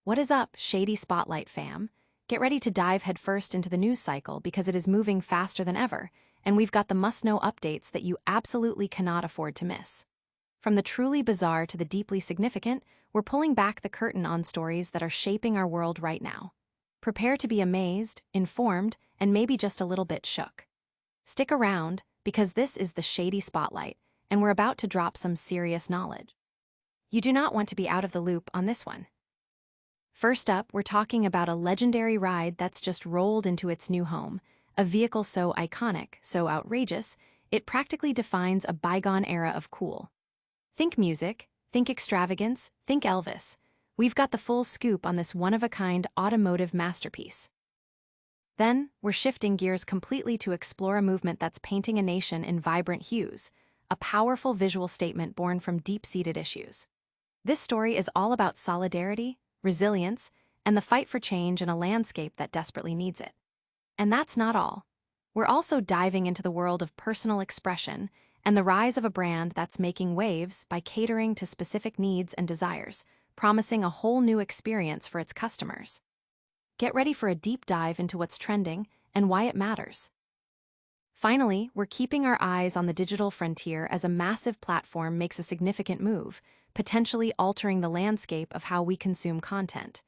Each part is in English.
What is up, Shady Spotlight fam? Get ready to dive headfirst into the news cycle because it is moving faster than ever, and we've got the must-know updates that you absolutely cannot afford to miss. From the truly bizarre to the deeply significant, we're pulling back the curtain on stories that are shaping our world right now. Prepare to be amazed, informed, and maybe just a little bit shook. Stick around, because this is the Shady Spotlight, and we're about to drop some serious knowledge. You do not want to be out of the loop on this one. First up, we're talking about a legendary ride that's just rolled into its new home, a vehicle so iconic, so outrageous, it practically defines a bygone era of cool. Think music, think extravagance, think Elvis. We've got the full scoop on this one-of-a-kind automotive masterpiece. Then, we're shifting gears completely to explore a movement that's painting a nation in vibrant hues, a powerful visual statement born from deep-seated issues. This story is all about solidarity, resilience, and the fight for change in a landscape that desperately needs it. And that's not all. We're also diving into the world of personal expression and the rise of a brand that's making waves by catering to specific needs and desires, promising a whole new experience for its customers. Get ready for a deep dive into what's trending and why it matters. Finally, we're keeping our eyes on the digital frontier as a massive platform makes a significant move, potentially altering the landscape of how we consume content.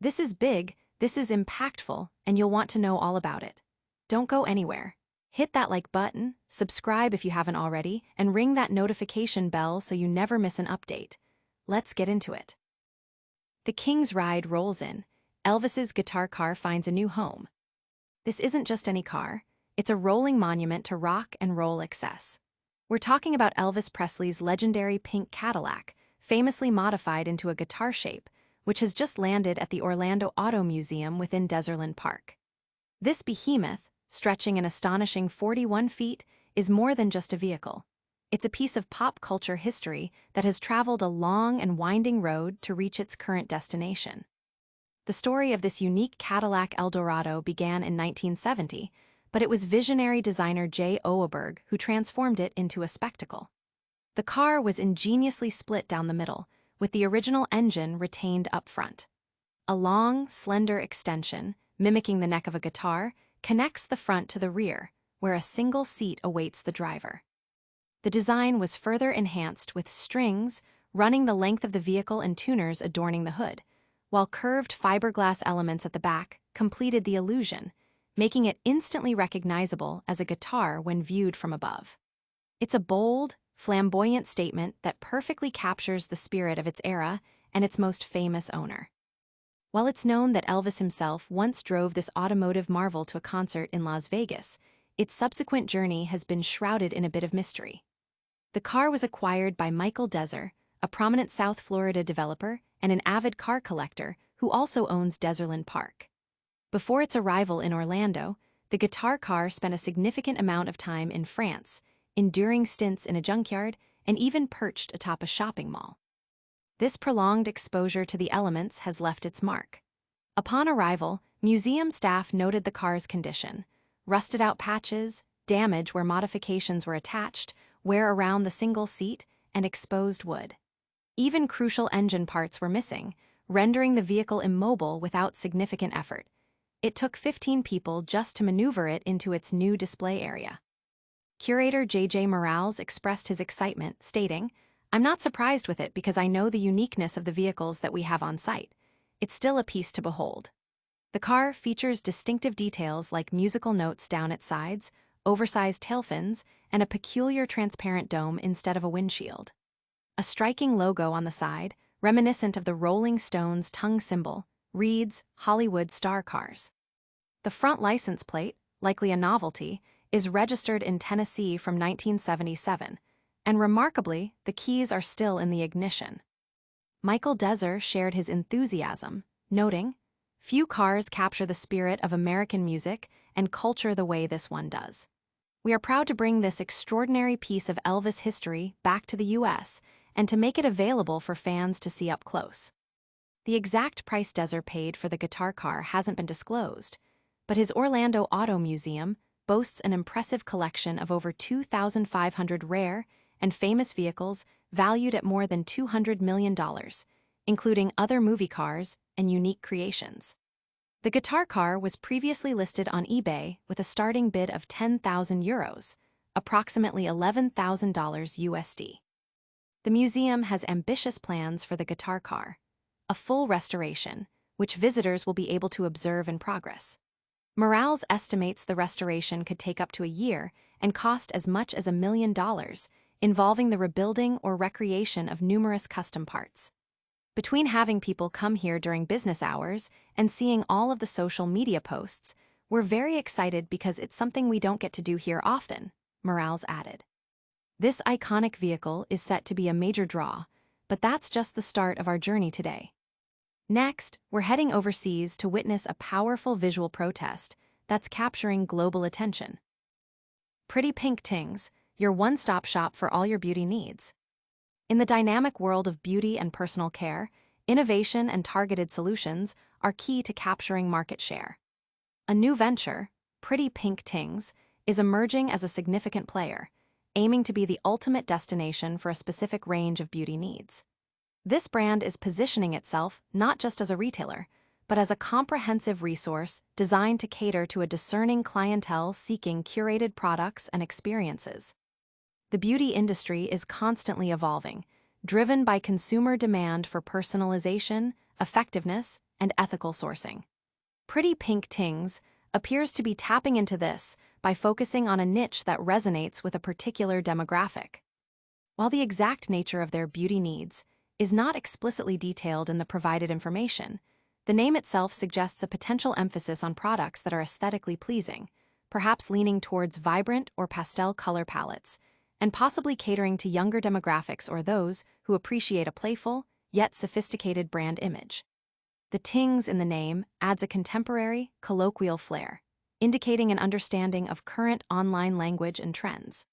This is big, this is impactful, and you'll want to know all about it. Don't go anywhere. Hit that like button, subscribe if you haven't already, and ring that notification bell so you never miss an update. Let's get into it. The King's ride rolls in. Elvis's guitar car finds a new home. This isn't just any car. It's a rolling monument to rock and roll excess. We're talking about Elvis Presley's legendary pink Cadillac, famously modified into a guitar shape, which has just landed at the Orlando Auto Museum within Desertland Park. This behemoth, stretching an astonishing 41 feet, is more than just a vehicle. It's a piece of pop culture history that has traveled a long and winding road to reach its current destination. The story of this unique Cadillac Eldorado began in 1970, but it was visionary designer J. Oberg who transformed it into a spectacle. The car was ingeniously split down the middle, with the original engine retained up front. A long, slender extension, mimicking the neck of a guitar, connects the front to the rear, where a single seat awaits the driver. The design was further enhanced with strings running the length of the vehicle and tuners adorning the hood, while curved fiberglass elements at the back completed the illusion, making it instantly recognizable as a guitar when viewed from above. It's a bold, flamboyant statement that perfectly captures the spirit of its era and its most famous owner. While it's known that Elvis himself once drove this automotive marvel to a concert in Las Vegas, its subsequent journey has been shrouded in a bit of mystery. The car was acquired by Michael Deser, a prominent South Florida developer and an avid car collector who also owns Desertland Park. Before its arrival in Orlando, the guitar car spent a significant amount of time in France, enduring stints in a junkyard and even perched atop a shopping mall. This prolonged exposure to the elements has left its mark. Upon arrival, museum staff noted the car's condition: rusted-out patches, damage where modifications were attached, wear around the single seat, and exposed wood. Even crucial engine parts were missing, rendering the vehicle immobile without significant effort. It took 15 people just to maneuver it into its new display area. Curator J.J. Morales expressed his excitement, stating, "I'm not surprised with it because I know the uniqueness of the vehicles that we have on site. It's still a piece to behold." The car features distinctive details like musical notes down its sides, oversized tail fins, and a peculiar transparent dome instead of a windshield. A striking logo on the side, reminiscent of the Rolling Stones' tongue symbol, reads Hollywood Star Cars. The front license plate, likely a novelty, is registered in Tennessee from 1977, and remarkably, the keys are still in the ignition. Michael Deser shared his enthusiasm, noting, "Few cars capture the spirit of American music and culture the way this one does. We are proud to bring this extraordinary piece of Elvis history back to the U.S. and to make it available for fans to see up close." The exact price Deser paid for the guitar car hasn't been disclosed, but his Orlando Auto Museum boasts an impressive collection of over 2,500 rare and famous vehicles valued at more than $200 million, including other movie cars and unique creations. The guitar car was previously listed on eBay with a starting bid of €10,000, approximately $11,000 USD. The museum has ambitious plans for the guitar car, a full restoration, which visitors will be able to observe in progress. Morales estimates the restoration could take up to a year and cost as much as $1 million, involving the rebuilding or recreation of numerous custom parts. Between having people come here during business hours and seeing all of the social media posts, we're very excited because it's something we don't get to do here often, Morales added. This iconic vehicle is set to be a major draw, but that's just the start of our journey today. Next, we're heading overseas to witness a powerful visual protest that's capturing global attention. Pretty Pink Tingz, your one-stop shop for all your beauty needs. In the dynamic world of beauty and personal care, innovation and targeted solutions are key to capturing market share. A new venture, Pretty Pink Tingz, is emerging as a significant player, aiming to be the ultimate destination for a specific range of beauty needs. This brand is positioning itself not just as a retailer, but as a comprehensive resource designed to cater to a discerning clientele seeking curated products and experiences. The beauty industry is constantly evolving, driven by consumer demand for personalization, effectiveness, and ethical sourcing. Pretty Pink Tingz appears to be tapping into this by focusing on a niche that resonates with a particular demographic. While the exact nature of their beauty needs is not explicitly detailed in the provided information, the name itself suggests a potential emphasis on products that are aesthetically pleasing, perhaps leaning towards vibrant or pastel color palettes, and possibly catering to younger demographics or those who appreciate a playful, yet sophisticated brand image. The Tingz in the name adds a contemporary, colloquial flair, indicating an understanding of current online language and trends.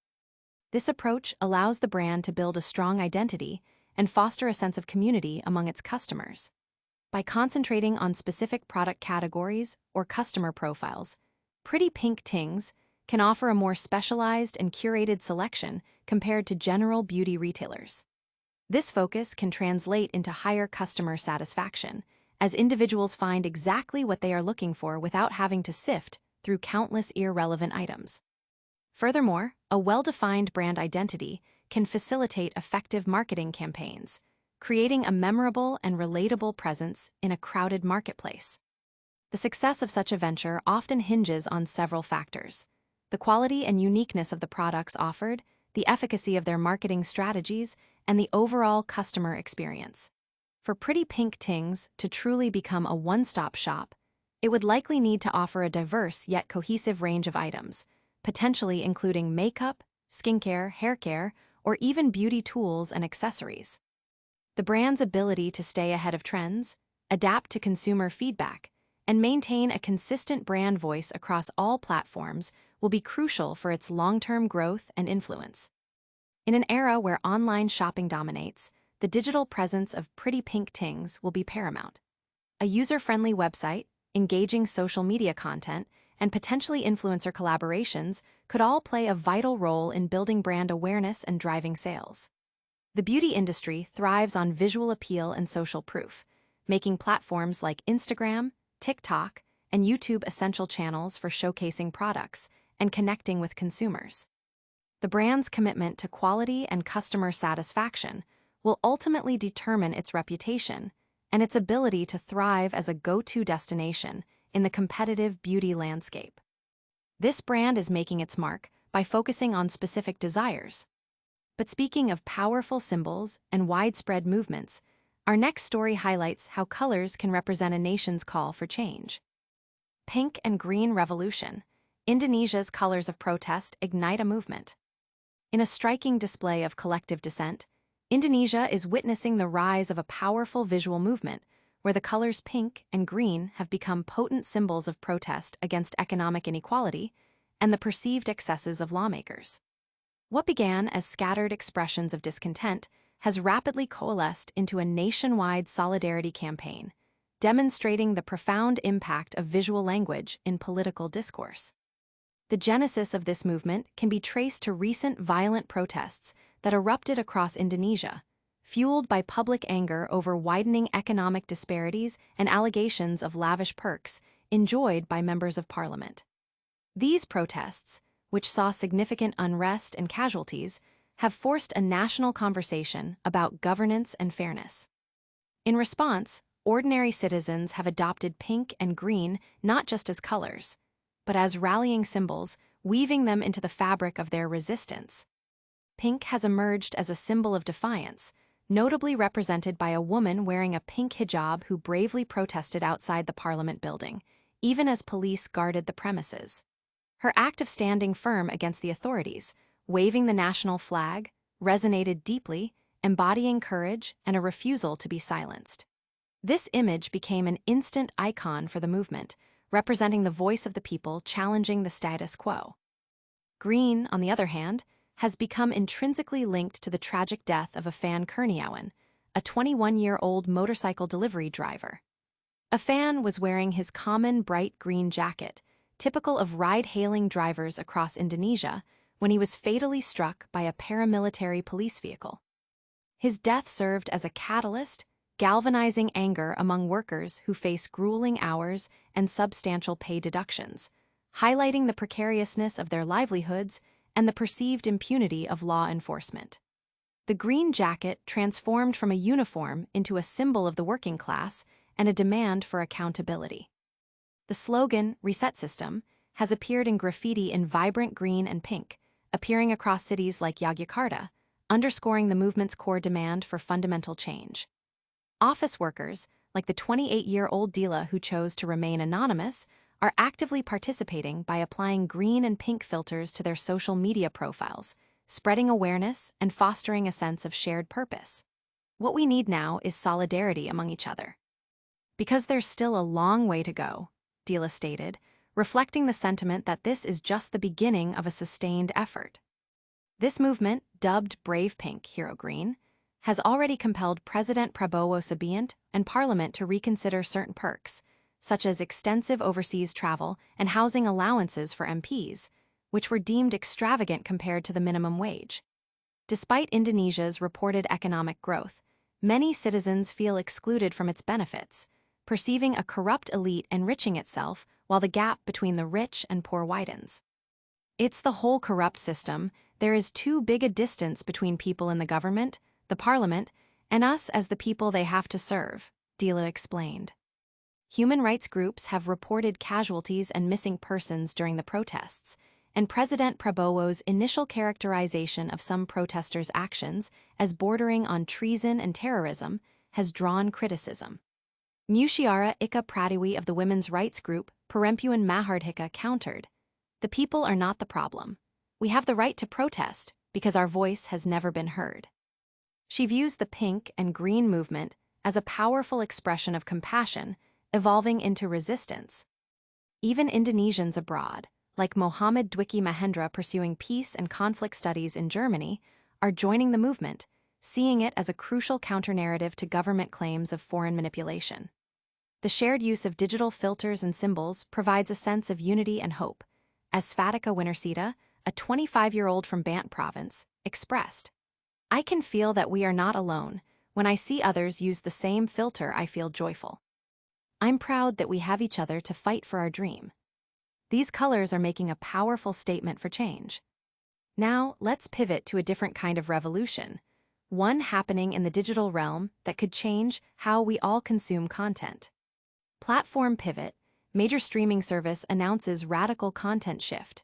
This approach allows the brand to build a strong identity and foster a sense of community among its customers. By concentrating on specific product categories or customer profiles, Pretty Pink Tingz can offer a more specialized and curated selection compared to general beauty retailers. This focus can translate into higher customer satisfaction, as individuals find exactly what they are looking for without having to sift through countless irrelevant items. Furthermore, a well-defined brand identity can facilitate effective marketing campaigns, creating a memorable and relatable presence in a crowded marketplace. The success of such a venture often hinges on several factors: the quality and uniqueness of the products offered, the efficacy of their marketing strategies, and the overall customer experience. For Pretty Pink Tingz to truly become a one-stop shop, it would likely need to offer a diverse yet cohesive range of items, potentially including makeup, skincare, hair care, or even beauty tools and accessories. The brand's ability to stay ahead of trends, adapt to consumer feedback, and maintain a consistent brand voice across all platforms will be crucial for its long-term growth and influence. In an era where online shopping dominates, the digital presence of Pretty Pink Tingz will be paramount. A user-friendly website, engaging social media content, and potentially influencer collaborations could all play a vital role in building brand awareness and driving sales. The beauty industry thrives on visual appeal and social proof, making platforms like Instagram, TikTok, and YouTube essential channels for showcasing products and connecting with consumers. The brand's commitment to quality and customer satisfaction will ultimately determine its reputation and its ability to thrive as a go-to destination in the competitive beauty landscape. This brand is making its mark by focusing on specific desires. But speaking of powerful symbols and widespread movements, our next story highlights how colors can represent a nation's call for change. Pink and Green Revolution. Indonesia's colors of protest ignite a movement. In a striking display of collective dissent, Indonesia is witnessing the rise of a powerful visual movement where the colors pink and green have become potent symbols of protest against economic inequality and the perceived excesses of lawmakers. What began as scattered expressions of discontent has rapidly coalesced into a nationwide solidarity campaign, demonstrating the profound impact of visual language in political discourse. The genesis of this movement can be traced to recent violent protests that erupted across Indonesia, fueled by public anger over widening economic disparities and allegations of lavish perks enjoyed by members of parliament. These protests, which saw significant unrest and casualties, have forced a national conversation about governance and fairness. In response, ordinary citizens have adopted pink and green not just as colors, but as rallying symbols, weaving them into the fabric of their resistance. Pink has emerged as a symbol of defiance, notably represented by a woman wearing a pink hijab who bravely protested outside the parliament building, even as police guarded the premises. Her act of standing firm against the authorities, waving the national flag, resonated deeply, embodying courage and a refusal to be silenced. This image became an instant icon for the movement, representing the voice of the people challenging the status quo. Green, on the other hand, has become intrinsically linked to the tragic death of Afan Kurniawan, a 21-year-old motorcycle delivery driver. Afan was wearing his common bright green jacket, typical of ride-hailing drivers across Indonesia, when he was fatally struck by a paramilitary police vehicle. His death served as a catalyst, galvanizing anger among workers who face grueling hours and substantial pay deductions, highlighting the precariousness of their livelihoods and the perceived impunity of law enforcement. The green jacket transformed from a uniform into a symbol of the working class and a demand for accountability. The slogan, "Reset System," has appeared in graffiti in vibrant green and pink, appearing across cities like Yogyakarta, underscoring the movement's core demand for fundamental change. Office workers, like the 28-year-old Dila who chose to remain anonymous, are actively participating by applying green and pink filters to their social media profiles, spreading awareness and fostering a sense of shared purpose. What we need now is solidarity among each other. Because there's still a long way to go, Dila stated, reflecting the sentiment that this is just the beginning of a sustained effort. This movement, dubbed Brave Pink, Hero Green, has already compelled President Prabowo Subianto and Parliament to reconsider certain perks, such as extensive overseas travel and housing allowances for MPs, which were deemed extravagant compared to the minimum wage. Despite Indonesia's reported economic growth, many citizens feel excluded from its benefits, perceiving a corrupt elite enriching itself while the gap between the rich and poor widens. It's the whole corrupt system. There is too big a distance between people in the government, the parliament, and us as the people they have to serve, Dila explained. Human rights groups have reported casualties and missing persons during the protests, and President Prabowo's initial characterization of some protesters' actions as bordering on treason and terrorism has drawn criticism. Musyiara Ika Pratiwi of the women's rights group Perempuan Mahardika countered, "The people are not the problem. We have the right to protest because our voice has never been heard." She views the pink and green movement as a powerful expression of compassion, evolving into resistance. Even Indonesians abroad, like Mohammed Dwiki Mahendra pursuing peace and conflict studies in Germany, are joining the movement, seeing it as a crucial counter-narrative to government claims of foreign manipulation. The shared use of digital filters and symbols provides a sense of unity and hope, as Fatika Wintersita, a 25-year-old from Bant province, expressed. "I can feel that we are not alone. When I see others use the same filter, I feel joyful. I'm proud that we have each other to fight for our dream." These colors are making a powerful statement for change. Now, let's pivot to a different kind of revolution, one happening in the digital realm that could change how we all consume content. Platform pivot, major streaming service announces radical content shift.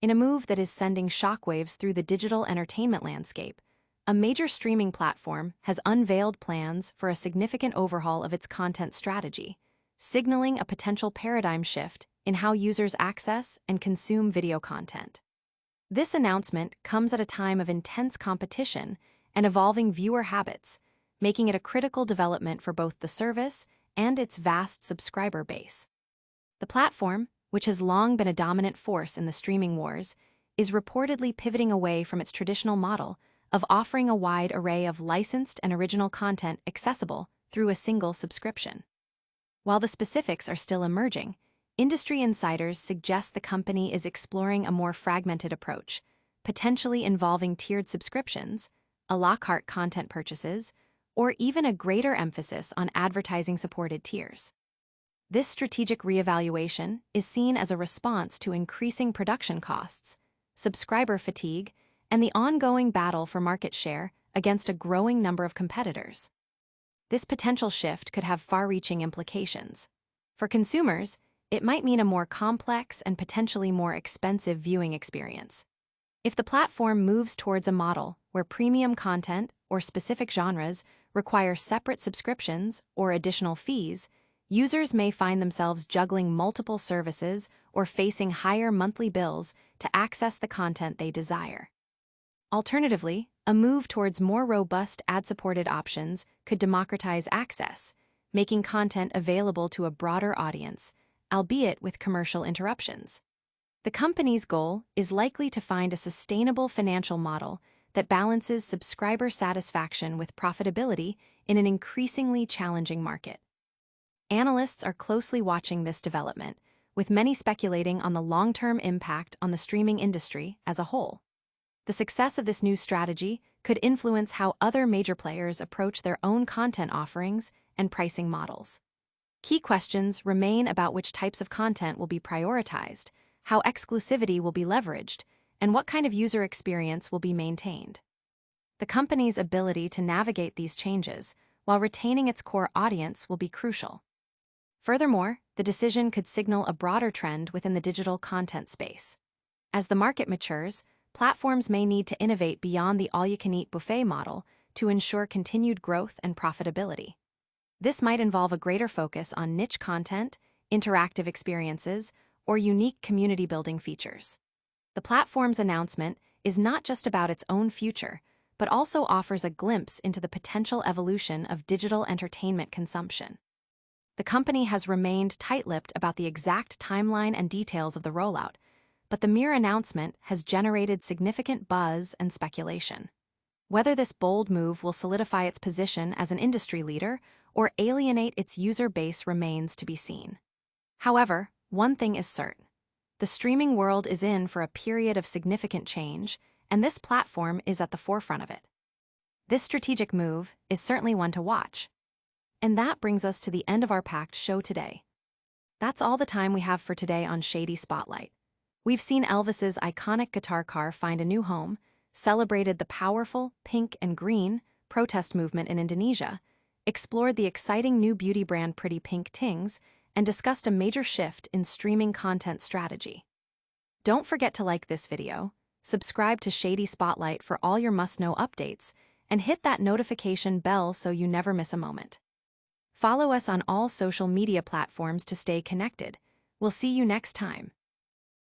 In a move that is sending shockwaves through the digital entertainment landscape, a major streaming platform has unveiled plans for a significant overhaul of its content strategy, signaling a potential paradigm shift in how users access and consume video content. This announcement comes at a time of intense competition and evolving viewer habits, making it a critical development for both the service and its vast subscriber base. The platform, which has long been a dominant force in the streaming wars, is reportedly pivoting away from its traditional model of offering a wide array of licensed and original content accessible through a single subscription. While the specifics are still emerging, industry insiders suggest the company is exploring a more fragmented approach, potentially involving tiered subscriptions, a la carte content purchases, or even a greater emphasis on advertising-supported tiers. This strategic reevaluation is seen as a response to increasing production costs, subscriber fatigue, and the ongoing battle for market share against a growing number of competitors. This potential shift could have far-reaching implications. For consumers, it might mean a more complex and potentially more expensive viewing experience. If the platform moves towards a model where premium content or specific genres require separate subscriptions or additional fees, users may find themselves juggling multiple services or facing higher monthly bills to access the content they desire. Alternatively, a move towards more robust ad-supported options could democratize access, making content available to a broader audience, albeit with commercial interruptions. The company's goal is likely to find a sustainable financial model that balances subscriber satisfaction with profitability in an increasingly challenging market. Analysts are closely watching this development, with many speculating on the long-term impact on the streaming industry as a whole. The success of this new strategy could influence how other major players approach their own content offerings and pricing models. Key questions remain about which types of content will be prioritized, how exclusivity will be leveraged, and what kind of user experience will be maintained. The company's ability to navigate these changes while retaining its core audience will be crucial. Furthermore, the decision could signal a broader trend within the digital content space. As the market matures, platforms may need to innovate beyond the all-you-can-eat buffet model to ensure continued growth and profitability. This might involve a greater focus on niche content, interactive experiences, or unique community-building features. The platform's announcement is not just about its own future, but also offers a glimpse into the potential evolution of digital entertainment consumption. The company has remained tight-lipped about the exact timeline and details of the rollout, but the mere announcement has generated significant buzz and speculation. Whether this bold move will solidify its position as an industry leader or alienate its user base remains to be seen. However, one thing is certain. The streaming world is in for a period of significant change, and this platform is at the forefront of it. This strategic move is certainly one to watch. And that brings us to the end of our packed show today. That's all the time we have for today on Shady Spotlight. We've seen Elvis's iconic guitar car find a new home, celebrated the powerful pink and green protest movement in Indonesia, explored the exciting new beauty brand Pretty Pink Tingz, and discussed a major shift in streaming content strategy. Don't forget to like this video, subscribe to Shady Spotlight for all your must-know updates, and hit that notification bell so you never miss a moment. Follow us on all social media platforms to stay connected. We'll see you next time.